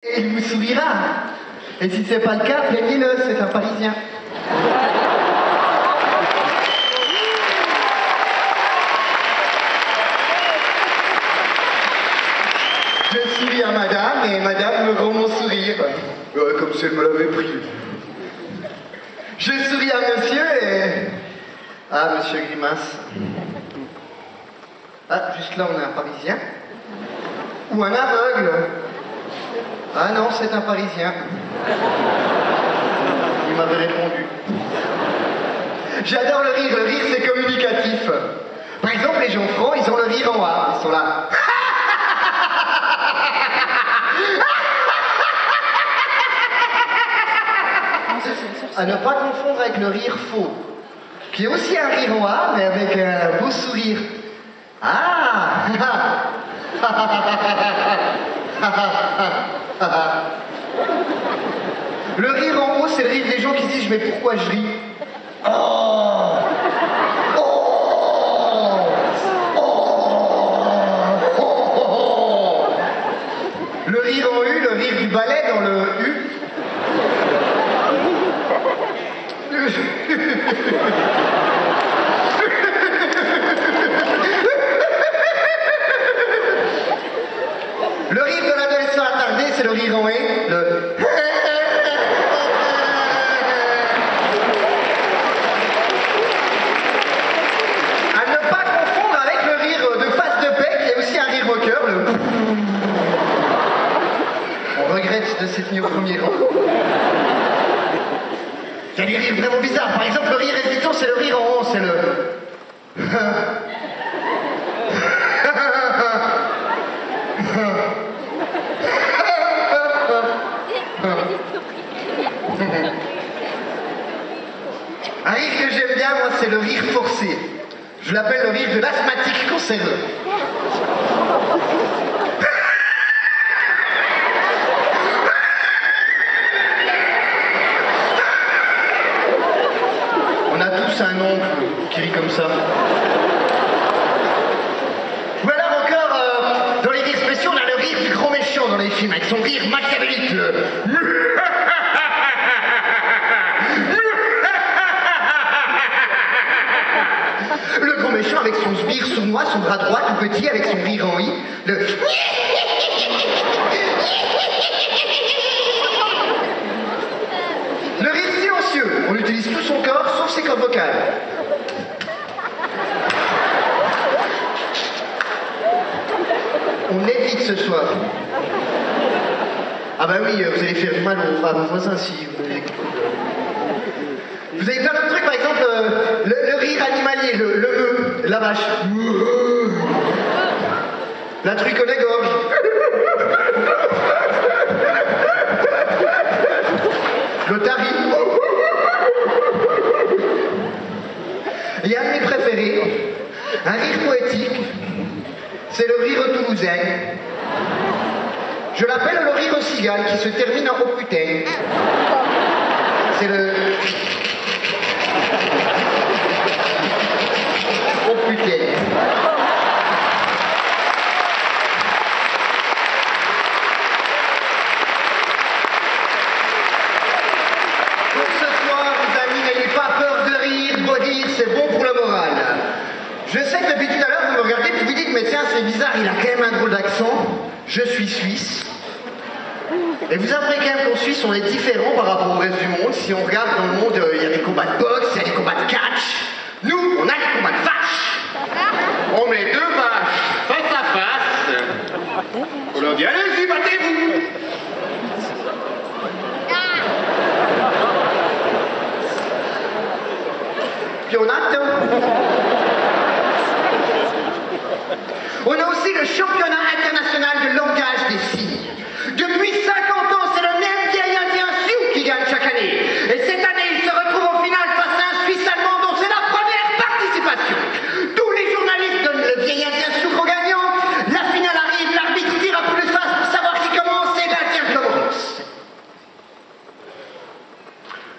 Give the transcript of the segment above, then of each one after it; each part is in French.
Et il vous sourira. Et si c'est pas le cas, plaignez-le, c'est un Parisien. Je souris à madame et madame me rend mon sourire. Comme si elle me l'avait pris. Je souris à monsieur et... Ah, monsieur Grimace. Ah, juste là, on a un Parisien. Ou un aveugle. Ah non, c'est un Parisien. Il m'avait répondu. J'adore le rire c'est communicatif. Par exemple, les gens francs, ils ont le rire en A, ils sont là. À ne pas confondre avec le rire faux, qui est aussi un rire en A, mais avec un beau sourire. Ah. Le rire en haut, c'est le rire des gens qui se disent « Mais pourquoi je ris ?» Oh. Oh. Oh. Le rire en U, le rire du ballet dans le U. Le rire de l'adolescent attardé, c'est le rire en E. Le... À ne pas confondre avec le rire de face de paix, qui est aussi un rire moqueur, le... On regrette de s'être mis au premier rang. Il y a des rires vraiment bizarres. Par exemple, le rire hésitant, c'est le rire en haut, c'est le... Un rire que j'aime bien, moi, c'est le rire forcé. Je l'appelle le rire de l'asthmatique cancéreux. On a tous un oncle qui rit comme ça. Ou alors encore, dans les rires spéciaux, on a le rire du grand méchant dans les films, avec son rire machiavélique, le... Le grand méchant avec son sbire sournois, son bras droit tout petit, avec son rire en I, le... Le rire silencieux, on utilise tout son corps, sauf ses cordes vocales. On évite ce soir. Ah bah oui, vous allez faire du mal à vos voisins si vous avez... Vous avez plein d'autres trucs, par exemple, le rire animalier, le meu, la vache. La truc à la gorge. L'otari. Et un de mes préférés, un rire poétique, c'est le rire toulousain. Je l'appelle le rire aux cigales qui se termine en oh putain. C'est le... Oh putain. Pour ce soir, les amis, n'ayez pas peur de rire, beau rire, c'est bon pour le moral. Je sais que depuis tout à l'heure, vous me regardez et vous dites, mais tiens, c'est bizarre, il a quand même un drôle d'accent. Je suis suisse. Et vous avouerez quand même qu'en Suisse, on est différent par rapport au reste du monde. Si on regarde dans le monde, il y a des combats de boxe, il y a des combats de catch. Nous, on a des combats de vaches. On met deux vaches face à face. On leur dit, allez-y, battez-vous. Puis on attend. On a aussi le championnat international de langage des signes. Depuis 50 ans, c'est le même vieil indien Sioux qui gagne chaque année. Et cette année, il se retrouve en finale face à un Suisse allemand dont c'est la première participation. Tous les journalistes donnent le vieil indien Sioux au gagnant. La finale arrive, l'arbitre tire à plus de face pour savoir qui commence et l'indien commence.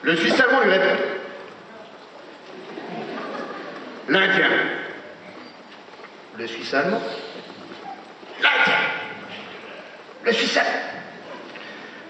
Le Suisse allemand lui répond. L'indien. Le Suisse allemand. L'indien. Le Suisse allemand.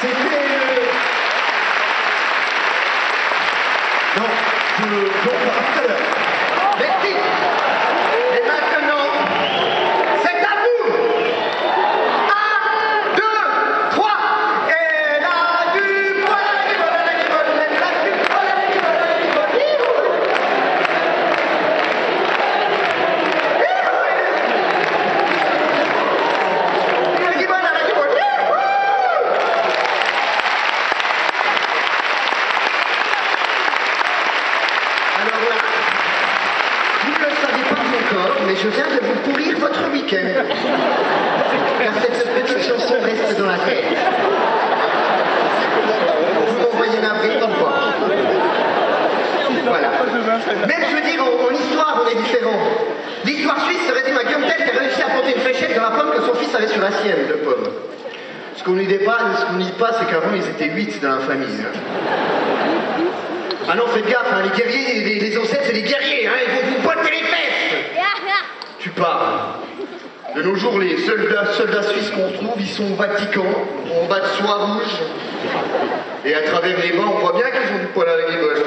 C'était... Non, je repars tout à l'heure. Merci. Et maintenant, c'est à vous. 1, 2, 3. Elle a du poil, elle a du poil, elle a du poil, elle a du poil, elle a du poil, elle a du poil. Alors là, vous ne le savez pas encore, mais je viens de vous pourrir votre week-end. Car cette petite chanson reste dans la tête. Vous m'envoyez navré ou pas. Voilà. Même, je veux dire, en histoire, on est différent. L'histoire suisse se résume à Guillaume Tell qui a réussi à planter une fléchette dans la pomme que son fils avait sur la sienne, de pomme. Ce qu'on ne dit pas, c'est qu'avant, ils étaient 8 dans la famille. Ah non, faites gaffe, hein, les guerriers, les ancêtres, c'est des guerriers, hein, ils vont vous botter les fesses. Tu parles. De nos jours, les soldats suisses qu'on trouve, ils sont au Vatican, en bas de soie rouge. Et à travers les bancs, on voit bien qu'ils ont du poil à la guibole.